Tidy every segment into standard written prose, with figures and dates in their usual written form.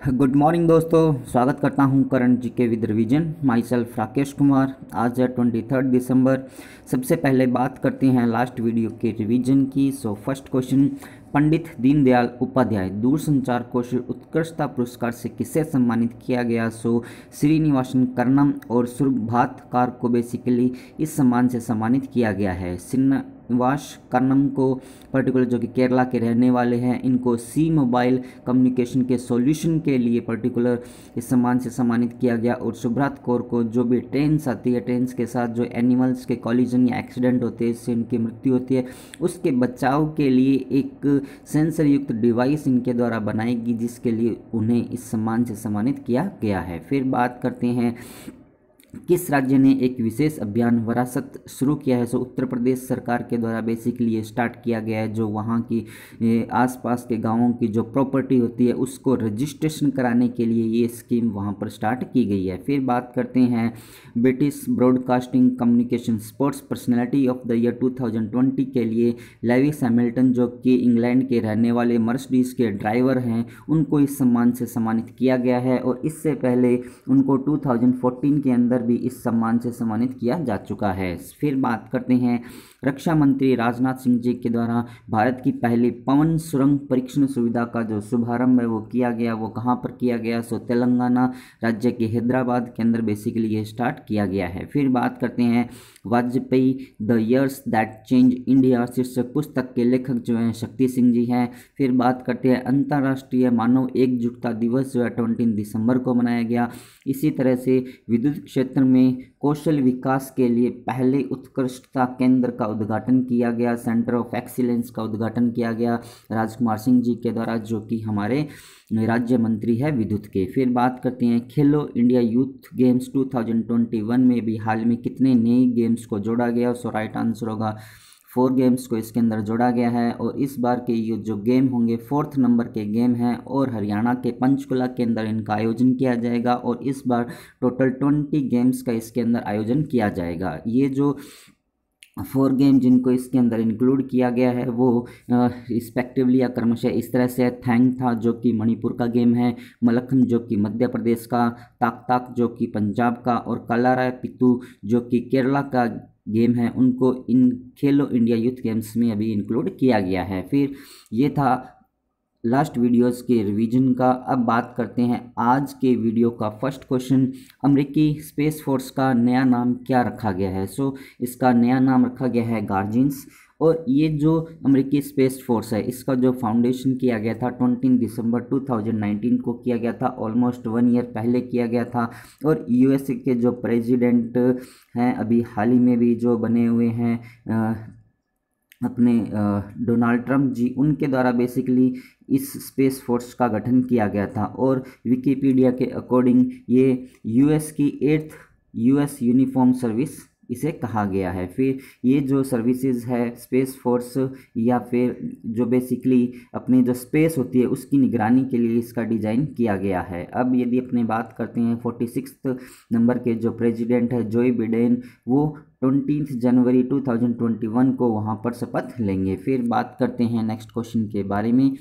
Good morning दोस्तों, स्वागत करता हूं current GK with revision. My self Rakesh Kumar. आज है 23 दिसंबर। सबसे पहले बात करते हैं लास्ट वीडियो के रिवीजन की। फर्स्ट क्वेश्चन, पंडित दीनदयाल उपाध्याय दूरसंचार कौशल उत्कृष्टता पुरस्कार से किसे सम्मानित किया गया? श्रीनिवासन कर्णम और सुरभातकार को बेसिकली इस सम्मान से सम्मानित किया गया है। श्रीनिवास कर्णम को पर्टिकुलर जो कि केरला के रहने वाले हैं, इनको सी मोबाइल कम्युनिकेशन के सॉल्यूशन के लिए पर्टिकुलर इस सम्मान से सम्मानित किया गया। और सुब्रत कौर को जो भी ट्रेन्स आती है, ट्रेन्स के साथ जो एनिमल्स के कॉलिजन या एक्सीडेंट होते हैं, इससे इनकी मृत्यु होती है, उसके बचाव के लिए एक सेंसर युक्त डिवाइस इनके द्वारा बनाएगी, जिसके लिए उन्हें इस सम्मान से सम्मानित किया गया है। फिर बात करते हैं किस राज्य ने एक विशेष अभियान विरासत शुरू किया है? उत्तर प्रदेश सरकार के द्वारा बेसिकली ये स्टार्ट किया गया है। जो वहाँ की आसपास के गांवों की जो प्रॉपर्टी होती है उसको रजिस्ट्रेशन कराने के लिए ये स्कीम वहाँ पर स्टार्ट की गई है। फिर बात करते हैं British broadcasting communication sports personality of the year 2020 के लिए लेविस हैमिल्टन, जो कि इंग्लैंड के रहने वाले मर्सिडीज के ड्राइवर हैं, उनको इस सम्मान से सम्मानित किया गया है। और इससे पहले उनको 2014 के अंदर भी इस सम्मान से सम्मानित किया जा चुका है। फिर बात करते हैं रक्षा मंत्री राजनाथ सिंह जी के द्वारा भारत की पहली पवन सुरंग परीक्षण सुविधा का जो शुभारंभ है वो किया गया। वो कहाँ पर किया गया? तेलंगाना राज्य के हैदराबाद के अंदर बेसिकली ये स्टार्ट किया गया है। फिर बात करते हैं Vajpayee the years that change India शीर्षक पुस्तक के लेखक जो हैं शक्ति सिंह जी हैं। फिर बात करते हैं अंतर्राष्ट्रीय मानव एकजुटता दिवस जो है 20 दिसंबर को मनाया गया। इसी तरह से विद्युत क्षेत्र में कौशल विकास के लिए पहले उत्कृष्टता केंद्र का उद्घाटन किया गया, सेंटर ऑफ एक्सीलेंस का उद्घाटन किया गया राजकुमार सिंह जी के द्वारा, जो कि हमारे राज्य मंत्री है विद्युत के। फिर बात करते हैं खेलो इंडिया यूथ गेम्स 2021 में भी हाल में कितने नए गेम्स को जोड़ा गया? राइट आंसर होगा 4 गेम्स को इसके अंदर जोड़ा गया है। और इस बार के ये जो गेम होंगे 4th नंबर के गेम हैं और हरियाणा के पंचकुला के अंदर इनका आयोजन किया जाएगा। और इस बार टोटल 20 गेम्स का इसके अंदर आयोजन किया जाएगा। ये जो 4 गेम जिनको इसके अंदर इंक्लूड किया गया है वो रिस्पेक्टिवली या क्रमशः इस तरह से थैंग था जो कि मणिपुर का गेम है, मलखम जो कि मध्य प्रदेश का, ताक ताक जो कि पंजाब का, और कलारा पितू जो कि केरला का गेम है, उनको इन खेलो इंडिया यूथ गेम्स में अभी इंक्लूड किया गया है। फिर ये था लास्ट वीडियोस के रिवीजन का। अब बात करते हैं आज के वीडियो का फर्स्ट क्वेश्चन, अमेरिकी स्पेस फोर्स का नया नाम क्या रखा गया है? इसका नया नाम रखा गया है गार्जियंस। और ये जो अमेरिकी स्पेस फोर्स है इसका जो फाउंडेशन किया गया था 20 दिसंबर 2019 को किया गया था, ऑलमोस्ट 1 ईयर पहले किया गया था। और यूएसए के जो प्रेसिडेंट हैं अभी हाल ही में भी जो बने हुए हैं अपने डोनाल्ड ट्रंप जी, उनके द्वारा बेसिकली इस स्पेस फोर्स का गठन किया गया था। और विकिपीडिया के अकॉर्डिंग ये यूएस की 8th यूएस यूनिफॉर्म सर्विस इसे कहा गया है। फिर ये जो सर्विसेज है स्पेस फोर्स या फिर जो बेसिकली अपनी जो स्पेस होती है उसकी निगरानी के लिए इसका डिज़ाइन किया गया है। अब यदि अपने बात करते हैं 46th नंबर के जो प्रेसिडेंट है जोए बिडेन, वो 20 जनवरी 2021 को वहाँ पर शपथ लेंगे। फिर बात करते हैं नेक्स्ट क्वेश्चन के बारे में,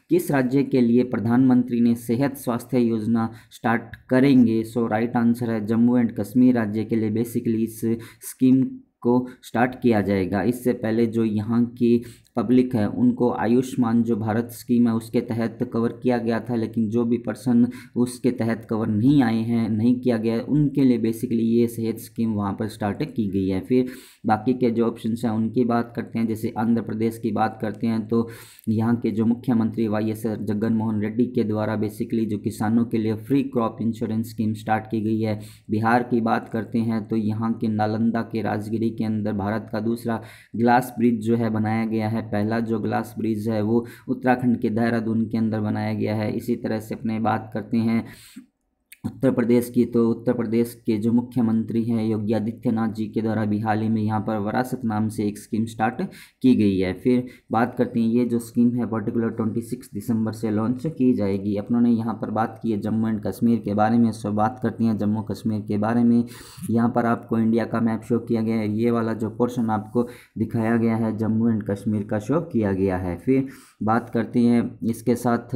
किस राज्य के लिए प्रधानमंत्री ने सेहत स्वास्थ्य योजना स्टार्ट करेंगे? राइट आंसर है जम्मू एंड कश्मीर राज्य के लिए बेसिकली इस स्कीम को स्टार्ट किया जाएगा। इससे पहले जो यहाँ की पब्लिक है उनको आयुष्मान जो भारत स्कीम है उसके तहत कवर किया गया था, लेकिन जो भी पर्सन उसके तहत कवर नहीं आए हैं, नहीं किया गया, उनके लिए बेसिकली ये सेहत स्कीम वहाँ पर स्टार्ट की गई है। फिर बाकी के जो ऑप्शंस हैं उनकी बात करते हैं। जैसे आंध्र प्रदेश की बात करते हैं तो यहाँ के जो मुख्यमंत्री वाईएस जगन मोहन रेड्डी के द्वारा बेसिकली जो किसानों के लिए free crop insurance scheme start की गई है। बिहार की बात करते हैं तो यहाँ के नालंदा के राजगिरी के अंदर भारत का दूसरा ग्लास ब्रिज जो है बनाया गया है। पहला जो ग्लास ब्रिज है वो उत्तराखंड के देहरादून के अंदर बनाया गया है। इसी तरह से अपने बात करते हैं उत्तर प्रदेश की, तो उत्तर प्रदेश के जो मुख्यमंत्री हैं योगी आदित्यनाथ जी के द्वारा भी हाल ही में यहाँ पर विरासत नाम से एक स्कीम स्टार्ट की गई है। फिर बात करते हैं, ये जो स्कीम है पर्टिकुलर 26 दिसंबर से लॉन्च की जाएगी। अपनों ने यहाँ पर बात की है जम्मू एंड कश्मीर के बारे में, सो बात करते हैं जम्मू कश्मीर के बारे में। यहाँ पर आपको इंडिया का मैप शो किया गया है, ये वाला जो पोर्शन आपको दिखाया गया है जम्मू एंड कश्मीर का शो किया गया है। फिर बात करते हैं इसके साथ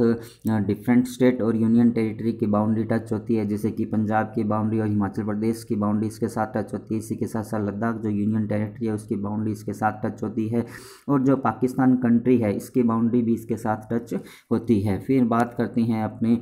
डिफरेंट स्टेट और यूनियन टेरिटरी की बाउंड्री टच होती है, जैसे कि पंजाब की बाउंड्री और हिमाचल प्रदेश की बाउंड्री इसके साथ टच होती है। इसी के साथ साथ लद्दाख जो यूनियन टेरिटरी है उसकी बाउंड्री इसके साथ टच होती है, और जो पाकिस्तान कंट्री है इसकी बाउंड्री भी इसके साथ टच होती है। फिर बात करते हैं अपने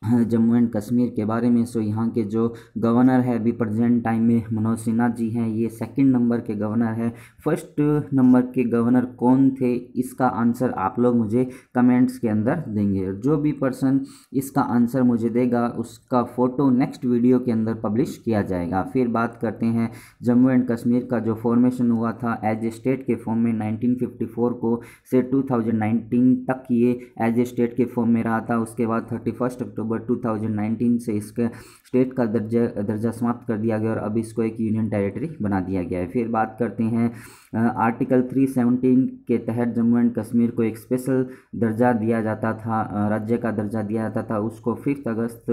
जम्मू एंड कश्मीर के बारे में। सो यहाँ के जो गवर्नर है अभी प्रेजेंट टाइम में मनोज सिन्हा जी हैं, ये सेकंड नंबर के गवर्नर है। फर्स्ट नंबर के गवर्नर कौन थे, इसका आंसर आप लोग मुझे कमेंट्स के अंदर देंगे। जो भी पर्सन इसका आंसर मुझे देगा उसका फ़ोटो नेक्स्ट वीडियो के अंदर पब्लिश किया जाएगा। फिर बात करते हैं जम्मू एंड कश्मीर का जो फॉर्मेशन हुआ था एज ए स्टेट के फॉर्म में 1954 को से 2019 तक ये एज ए स्टेट के फॉर्म में रहा था। उसके बाद 31 अक्टूबर 2019 से इसके स्टेट का दर्जा समाप्त कर दिया गया और अब इसको एक यूनियन टेरिटरी बना दिया गया है। फिर बात करते हैं आर्टिकल 317 के तहत जम्मू एंड कश्मीर को एक स्पेशल दर्जा दिया जाता था, राज्य का दर्जा दिया जाता था, उसको 5 अगस्त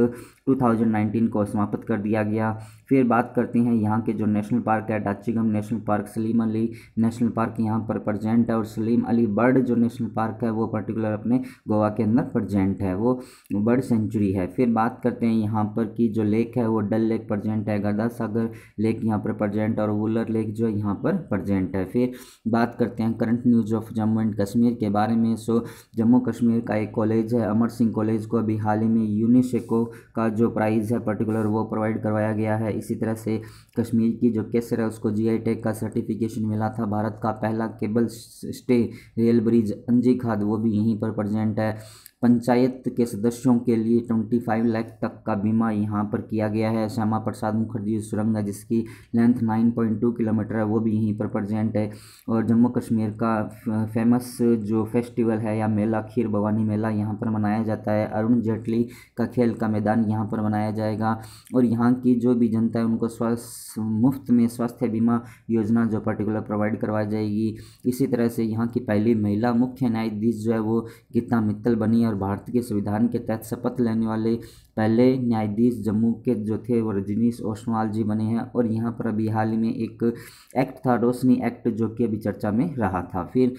2019 को समाप्त कर दिया गया। फिर बात करते हैं यहाँ के जो नेशनल पार्क है Dachigam national park, Salim Ali national park यहाँ पर प्रेजेंट है, और सलीम अली बर्ड जो नेशनल पार्क है वो पर्टिकुलर अपने गोवा के अंदर प्रेजेंट है, वो बर्ड सेंचुरी है। फिर बात करते हैं यहाँ पर की जो लेक है वो डल लेक प्रेजेंट है, गदा सागर लेक यहाँ पर प्रेजेंट और वुलर लेक जो यहाँ पर प्रेजेंट है। फिर बात करते हैं current news of Jammu and Kashmir के बारे में। सो जम्मू कश्मीर का एक कॉलेज है अमर सिंह कॉलेज को अभी हाल ही में यूनेस्को का जो प्राइज़ है पर्टिकुलर वो प्रोवाइड करवाया गया है। इसी तरह से कश्मीर की जो केसर है उसको जीआई टैग का सर्टिफिकेशन मिला था। भारत का पहला केबल स्टे रेल ब्रिज अंजी खाद वो भी यहीं पर प्रेजेंट है। पंचायत के सदस्यों के लिए 25 लाख तक का बीमा यहाँ पर किया गया है। श्यामा प्रसाद मुखर्जी सुरंग है जिसकी लेंथ 9.2 किलोमीटर है वो भी यहीं पर प्रेजेंट है। और जम्मू कश्मीर का फेमस जो फेस्टिवल है या मेला खीर भवानी मेला यहाँ पर मनाया जाता है। अरुण जेटली का खेल का मैदान यहाँ पर बनाया जाएगा, और यहाँ की जो भी जनता है उनको मुफ्त में स्वास्थ्य बीमा योजना जो पर्टिकुलर प्रोवाइड करवाई जाएगी। इसी तरह से यहाँ की पहली महिला मुख्य न्यायाधीश जो है वो गीता मित्तल बनी, और भारत के संविधान के तहत शपथ लेने वाले पहले न्यायाधीश जम्मू के जो थे वो रजनीश ओसवाल जी बने हैं। और यहाँ पर अभी हाल ही में एक एक्ट था रोशनी एक्ट जो कि अभी चर्चा में रहा था। फिर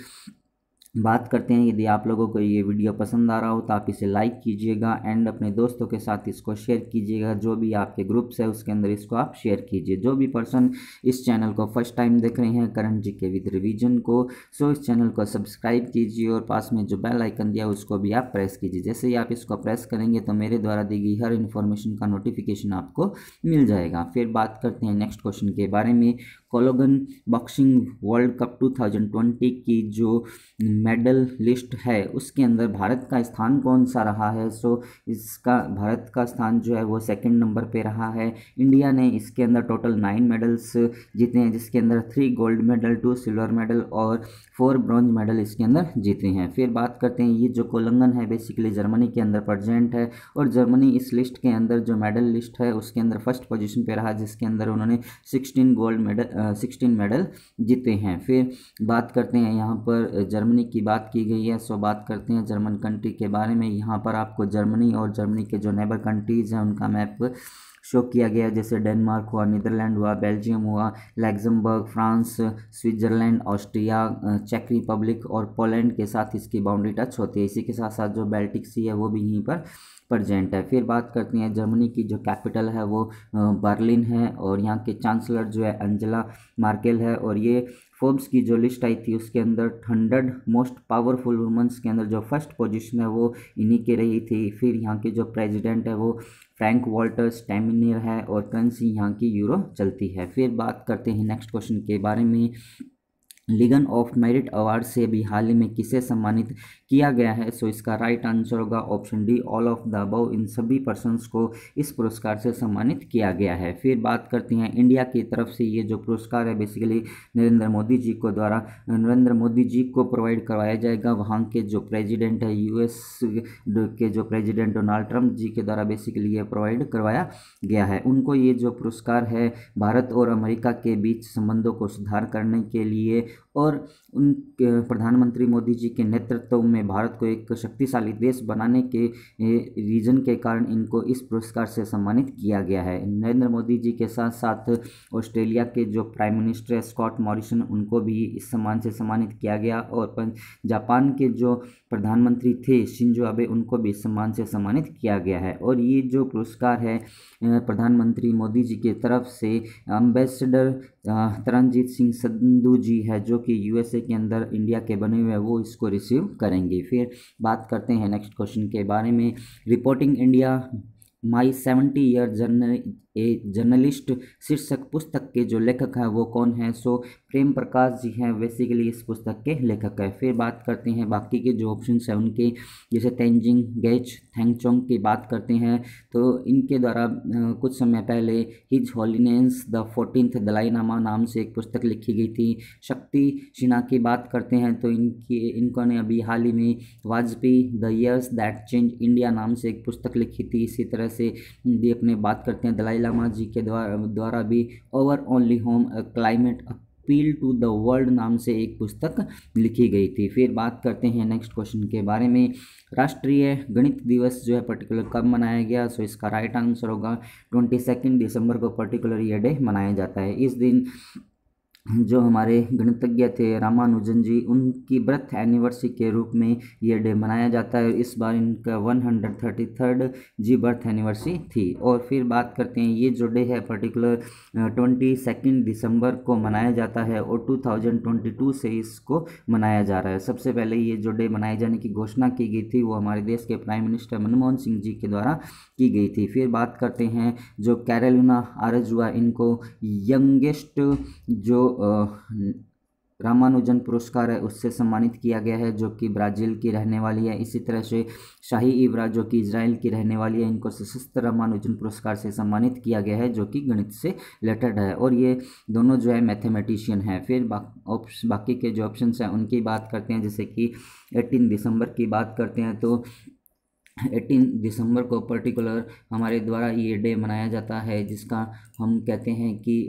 बात करते हैं, यदि आप लोगों को ये वीडियो पसंद आ रहा हो तो आप इसे लाइक कीजिएगा एंड अपने दोस्तों के साथ इसको शेयर कीजिएगा। जो भी आपके ग्रुप्स है उसके अंदर इसको आप शेयर कीजिए। जो भी पर्सन इस चैनल को फर्स्ट टाइम देख रहे हैं करंट जीके विद रिवीजन को, सो इस चैनल को सब्सक्राइब कीजिए और पास में जो बेल आइकन दिया उसको भी आप प्रेस कीजिए। जैसे ही आप इसको प्रेस करेंगे तो मेरे द्वारा दी गई हर इन्फॉर्मेशन का नोटिफिकेशन आपको मिल जाएगा। फिर बात करते हैं नेक्स्ट क्वेश्चन के बारे में। कोलोगन बॉक्सिंग वर्ल्ड कप 2020 की जो मेडल लिस्ट है उसके अंदर भारत का स्थान कौन सा रहा है। सो इसका भारत का स्थान जो है वो सेकंड नंबर पे रहा है। इंडिया ने इसके अंदर टोटल 9 मेडल्स जीते हैं, जिसके अंदर 3 गोल्ड मेडल, 2 सिल्वर मेडल और 4 ब्रॉन्ज मेडल इसके अंदर जीते हैं। फिर बात करते हैं, ये जो कोलंगन है बेसिकली जर्मनी के अंदर प्रेजेंट है, और जर्मनी इस लिस्ट के अंदर जो मेडल लिस्ट है उसके अंदर फर्स्ट पोजीशन पे रहा, जिसके अंदर उन्होंने 16 मेडल जीते हैं। फिर बात करते हैं, यहाँ पर जर्मनी की बात की गई है, सो बात करते हैं जर्मन कंट्री के बारे में। यहाँ पर आपको जर्मनी और जर्मनी के जो नेबर कंट्रीज़ हैं उनका मैप शो किया गया, जैसे डेनमार्क हुआ, नीदरलैंड हुआ, बेल्जियम हुआ, लग्जमबर्ग, फ्रांस, स्विट्ज़रलैंड, ऑस्ट्रिया, चेक रिपब्लिक और पोलैंड के साथ इसकी बाउंड्री टच होती है। इसी के साथ साथ जो बेल्टिक सी है वो भी यहीं पर प्रेजेंट है। फिर बात करते हैं जर्मनी की जो कैपिटल है वो बर्लिन है, और यहाँ के चांसलर जो है एंजेला मार्केल है। और ये फोर्ब्स की जो लिस्ट आई थी उसके अंदर 100 मोस्ट पावरफुल वुमेंस के अंदर जो फर्स्ट पोजीशन है वो इन्हीं की रही थी। फिर यहाँ के जो प्रेसिडेंट है वो फ्रैंक वॉल्टर स्टेमिनियर है, और करेंसी यहाँ की यूरो चलती है। फिर बात करते हैं नेक्स्ट क्वेश्चन के बारे में। लीगन ऑफ मेरिट अवार्ड से भी हाल ही में किसे सम्मानित किया गया है? सो इसका राइट आंसर होगा option D, all of the above. इन सभी पर्सन्स को इस पुरस्कार से सम्मानित किया गया है। फिर बात करते हैं इंडिया की तरफ से ये जो पुरस्कार है बेसिकली नरेंद्र मोदी जी को प्रोवाइड करवाया जाएगा। वहाँ के जो प्रेसिडेंट है यूएस के जो प्रेसिडेंट डोनाल्ड ट्रंप जी के द्वारा बेसिकली ये प्रोवाइड करवाया गया है। उनको ये जो पुरस्कार है भारत और अमेरिका के बीच संबंधों को सुधार करने के लिए और उन प्रधानमंत्री मोदी जी के नेतृत्व में भारत को एक शक्तिशाली देश बनाने के रीजन के कारण इनको इस पुरस्कार से सम्मानित किया गया है। नरेंद्र मोदी जी के साथ साथ ऑस्ट्रेलिया के जो प्राइम मिनिस्टर स्कॉट मॉरिसन उनको भी इस सम्मान से सम्मानित किया गया और जापान के जो प्रधानमंत्री थे शिंजो आबे उनको भी इस सम्मान से सम्मानित किया गया है। और ये जो पुरस्कार है प्रधानमंत्री मोदी जी की तरफ से एम्बेसडर तरनजीत सिंह संधू जी है जो कि यूएसए के अंदर इंडिया के बने हुए हैं, वो इसको रिसीव करेंगे। फिर बात करते हैं नेक्स्ट क्वेश्चन के बारे में। Reporting India my 70 year journalist शीर्षक पुस्तक के जो लेखक हैं वो कौन है? सो प्रेम प्रकाश जी हैं बेसिकली इस पुस्तक के लेखक है। फिर बात करते हैं बाकी के जो ऑप्शन है उनके, जैसे तेंजिंग गेच थैंगचोंग की बात करते हैं तो इनके द्वारा कुछ समय पहले हिज हॉलीनेस द 14th दलाईनामा नाम से एक पुस्तक लिखी गई थी। शक्ति सिन्हा की बात करते हैं तो इनको ने अभी हाल ही में Vajpayee the years that change India नाम से एक पुस्तक लिखी थी। इसी तरह से भी अपने बात करते हैं दलाई लामा जी के द्वारा भी our only home climate appeal to the world नाम से एक पुस्तक लिखी गई थी। फिर बात करते हैं नेक्स्ट क्वेश्चन के बारे में। राष्ट्रीय गणित दिवस जो है पर्टिकुलर कब मनाया गया? सो इसका राइट आंसर होगा 22 दिसंबर को पर्टिकुलर ये डे मनाया जाता है। इस दिन जो हमारे गणितज्ञ थे रामानुजन जी उनकी बर्थ एनिवर्सरी के रूप में ये डे मनाया जाता है। इस बार इनका 133rd जी बर्थ एनिवर्सरी थी। और फिर बात करते हैं ये जो डे है पर्टिकुलर 22 दिसंबर को मनाया जाता है और 2022 से इसको मनाया जा रहा है। सबसे पहले ये जो डे मनाए जाने की घोषणा की गई थी वो हमारे देश के प्राइम मिनिस्टर मनमोहन सिंह जी के द्वारा की गई थी। फिर बात करते हैं जो कैरोलिना आरजुआ इनको यंगेस्ट जो रामानुजन पुरस्कार है उससे सम्मानित किया गया है जो कि ब्राज़ील की रहने वाली है। इसी तरह से शाही इब्रा जो कि इजराइल की रहने वाली है इनको सशस्त्र रामानुजन पुरस्कार से सम्मानित किया गया है जो कि गणित से रिलेटेड है और ये दोनों जो है मैथमेटिशियन है। फिर बाकी के जो ऑप्शन हैं उनकी बात करते हैं, जैसे कि 18 दिसंबर की बात करते हैं तो 18 दिसंबर को पर्टिकुलर हमारे द्वारा ये डे मनाया जाता है जिसका हम कहते हैं कि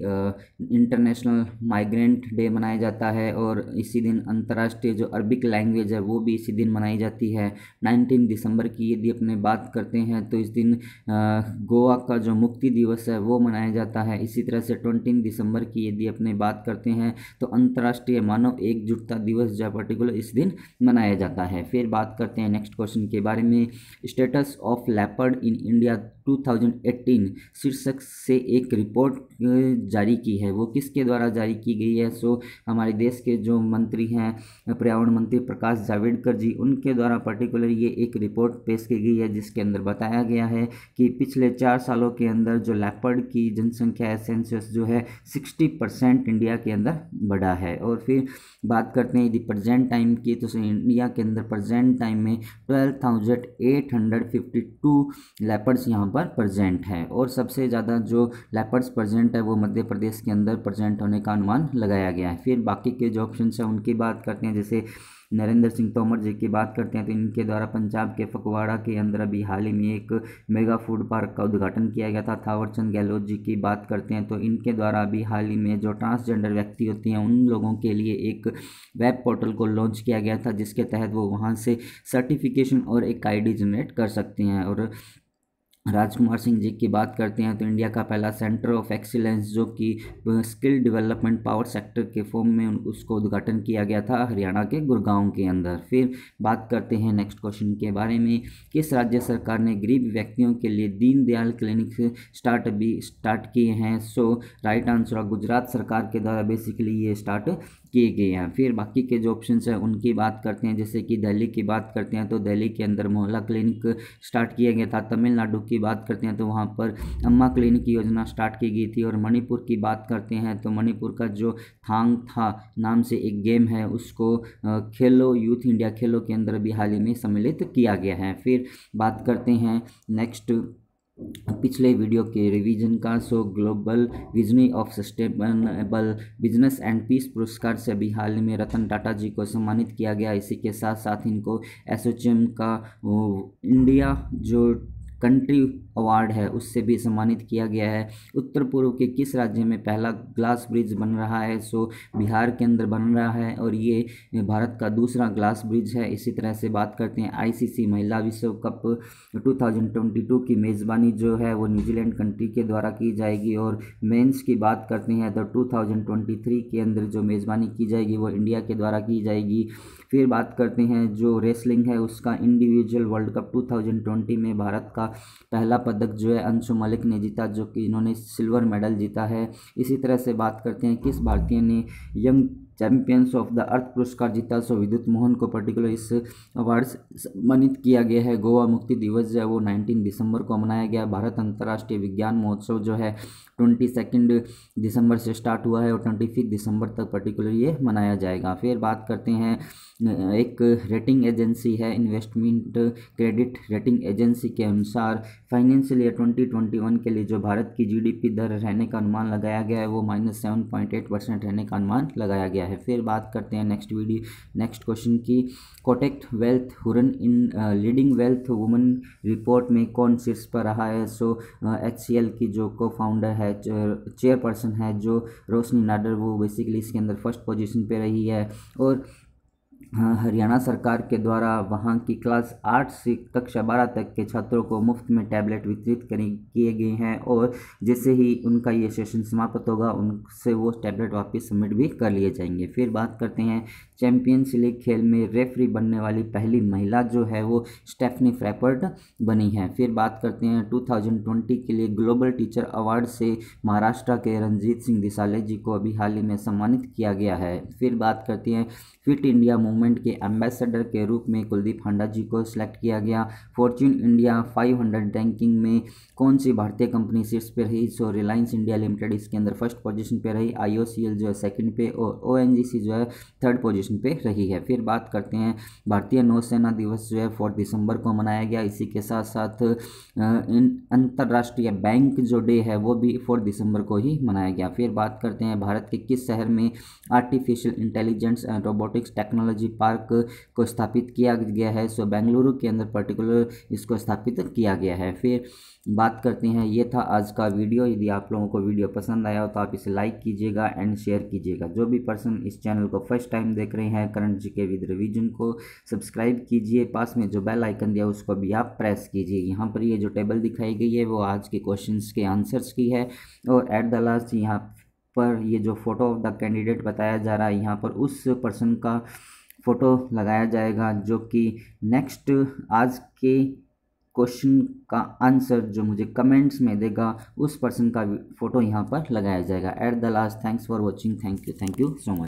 इंटरनेशनल माइग्रेंट डे मनाया जाता है। और इसी दिन अंतर्राष्ट्रीय जो अरबिक लैंग्वेज है वो भी इसी दिन मनाई जाती है। 19 दिसंबर की यदि अपने बात करते हैं तो इस दिन गोवा का जो मुक्ति दिवस है वो मनाया जाता है। इसी तरह से 20 दिसंबर की यदि अपने बात करते हैं तो अंतर्राष्ट्रीय मानव एकजुटता दिवस जो पर्टिकुलर इस दिन मनाया जाता है। फिर बात करते हैं नेक्स्ट क्वेश्चन के बारे में। Status of leopard in India 2018 शीर्षक से एक रिपोर्ट जारी की है, वो किसके द्वारा जारी की गई है? सो हमारे देश के जो मंत्री हैं पर्यावरण मंत्री प्रकाश जावड़ेकर जी उनके द्वारा पर्टिकुलर ये एक रिपोर्ट पेश की गई है जिसके अंदर बताया गया है कि पिछले 4 सालों के अंदर जो लेपर्ड की जनसंख्या है सेंसस जो है 60% इंडिया के अंदर बढ़ा है। और फिर बात करते हैं यदि प्रेजेंट टाइम की तो इंडिया के अंदर प्रेजेंट टाइम में 12,852 लेपर्ड्स यहाँ पर प्रेजेंट है और सबसे ज़्यादा जो लेपर्ड्स प्रेजेंट है वो मध्य प्रदेश के अंदर प्रेजेंट होने का अनुमान लगाया गया है। फिर बाकी के जो ऑप्शन है उनकी बात करते हैं, जैसे नरेंद्र सिंह तोमर जी की बात करते हैं तो इनके द्वारा पंजाब के फगवाड़ा के अंदर अभी हाल ही में एक मेगा फूड पार्क का उद्घाटन किया गया था। थावरचंद गहलोत जी की बात करते हैं तो इनके द्वारा अभी हाल ही में जो ट्रांसजेंडर व्यक्ति होती हैं उन लोगों के लिए एक वेब पोर्टल को लॉन्च किया गया था जिसके तहत वो वहाँ से सर्टिफिकेशन और एक आईडी जनरेट कर सकते हैं। और राजकुमार सिंह जी की बात करते हैं तो इंडिया का पहला सेंटर ऑफ एक्सीलेंस जो कि स्किल डेवलपमेंट पावर सेक्टर के फॉर्म में उसको उद्घाटन किया गया था हरियाणा के गुड़गांव के अंदर। फिर बात करते हैं नेक्स्ट क्वेश्चन के बारे में। किस राज्य सरकार ने गरीब व्यक्तियों के लिए दीनदयाल क्लिनिक स्टार्ट किए हैं? सो राइट आंसर गुजरात सरकार के द्वारा बेसिकली ये स्टार्ट किए गए हैं। फिर बाकी के जो ऑप्शन है उनकी बात करते हैं, जैसे कि दिल्ली की बात करते हैं तो दिल्ली के अंदर मोहल्ला क्लिनिक स्टार्ट किया गया था। तमिलनाडु की बात करते हैं तो वहाँ पर अम्मा क्लिनिक की योजना स्टार्ट की गई थी। और मणिपुर की बात करते हैं तो मणिपुर का जो थांग था नाम से एक गेम है उसको खेलो यूथ इंडिया खेलो के अंदर भी हाल ही में सम्मिलित किया गया है। फिर बात करते हैं नेक्स्ट पिछले वीडियो के रिवीजन का। So global vision of sustainable business and peace पुरस्कार से अभी हाल में रतन टाटा जी को सम्मानित किया गया। इसी के साथ साथ इनको एसोचैम का इंडिया जो कंट्री अवार्ड है उससे भी सम्मानित किया गया है। उत्तर पूर्व के किस राज्य में पहला ग्लास ब्रिज बन रहा है? सो बिहार के अंदर बन रहा है और ये भारत का दूसरा ग्लास ब्रिज है। इसी तरह से बात करते हैं आईसीसी महिला विश्व कप 2022 की मेज़बानी जो है वो न्यूजीलैंड कंट्री के द्वारा की जाएगी। और मेंस की बात करते हैं तो 2023 के अंदर जो मेज़बानी की जाएगी वो इंडिया के द्वारा की जाएगी। फिर बात करते हैं जो रेसलिंग है उसका इंडिविजुअल वर्ल्ड कप 2020 में भारत का पहला पदक जो है अंशु मलिक ने जीता, जो कि इन्होंने सिल्वर मेडल जीता है। इसी तरह से बात करते हैं किस भारतीय ने young champions of the earth पुरस्कार जीता। सो विद्युत मोहन को पर्टिकुलर इस अवार्ड से सम्मानित किया गया है। गोवा मुक्ति दिवस जो है वो 19 दिसंबर को मनाया गया। भारत अंतर्राष्ट्रीय विज्ञान महोत्सव जो है 22 दिसंबर से स्टार्ट हुआ है और 25 दिसंबर तक पर्टिकुलर ये मनाया जाएगा। फिर बात करते हैं एक रेटिंग एजेंसी है इन्वेस्टमेंट क्रेडिट रेटिंग एजेंसी के अनुसार फाइनेंशियल ईयर 2021 के लिए जो भारत की जीडीपी दर रहने का अनुमान लगाया गया है वो -7.8% रहने का अनुमान लगाया गया है। फिर बात करते हैं नेक्स्ट क्वेश्चन की। कोटेक वेल्थ हुरन इन लीडिंग वेल्थ वुमन रिपोर्ट में कौन शीर्ष पर रहा है? सो HCL की जो को फाउंडर है चेयरपर्सन है जो रोशनी नाडर वो बेसिकली इसके अंदर फर्स्ट पोजीशन पे रही है। और हरियाणा सरकार के द्वारा वहाँ की क्लास 8 से कक्षा 12 तक के छात्रों को मुफ्त में टैबलेट वितरित किए गए हैं और जैसे ही उनका ये सेशन समाप्त होगा उनसे वो टैबलेट वापस सबमिट भी कर लिए जाएंगे। फिर बात करते हैं चैंपियंस लीग खेल में रेफरी बनने वाली पहली महिला जो है वो स्टेफनी फ्रैपर्ट बनी है। फिर बात करते हैं 2020 के लिए ग्लोबल टीचर अवार्ड से महाराष्ट्र के रणजीत सिंह दिसाले जी को अभी हाल ही में सम्मानित किया गया है। फिर बात करते हैं फिट इंडिया मूवमेंट के एम्बेसडर के रूप में कुलदीप हांडा जी को सिलेक्ट किया गया। फॉर्च्यून इंडिया 500 रैंकिंग में कौन सी भारतीय कंपनी शीर्ष पे रही? सो रिलायंस इंडिया लिमिटेड इसके अंदर फर्स्ट पोजीशन पे रही। IOCL जो है सेकंड पे और ONGC जो है थर्ड पोजीशन पे रही है। फिर बात करते हैं भारतीय नौसेना दिवस जो है 4 दिसंबर को मनाया गया। इसी के साथ साथ अंतर्राष्ट्रीय बैंक जो डे है वो भी 4 दिसंबर को ही मनाया गया। फिर बात करते हैं भारत के किस शहर में artificial intelligence and robotics technology park को स्थापित किया गया है? सो बेंगलुरु के अंदर पर्टिकुलर इसको स्थापित किया गया है। फिर बात करते हैं ये था आज का वीडियो। यदि आप लोगों को वीडियो पसंद आया हो तो आप इसे लाइक कीजिएगा एंड शेयर कीजिएगा। जो भी पर्सन इस चैनल को फर्स्ट टाइम देख रहे हैं करंट जीके विद रिवीजन को सब्सक्राइब कीजिए। पास में जो बेल आइकन दिया उसको भी आप प्रेस कीजिए। यहाँ पर ये जो टेबल दिखाई गई है वो आज के क्वेश्चंस के आंसर्स की है और एट द लास्ट यहाँ पर ये जो फोटो ऑफ द कैंडिडेट बताया जा रहा है यहाँ पर उस पर्सन का फ़ोटो लगाया जाएगा जो कि नेक्स्ट आज के क्वेश्चन का आंसर जो मुझे कमेंट्स में देगा उस पर्सन का फ़ोटो यहाँ पर लगाया जाएगा। At the last thanks for watching. Thank you so much.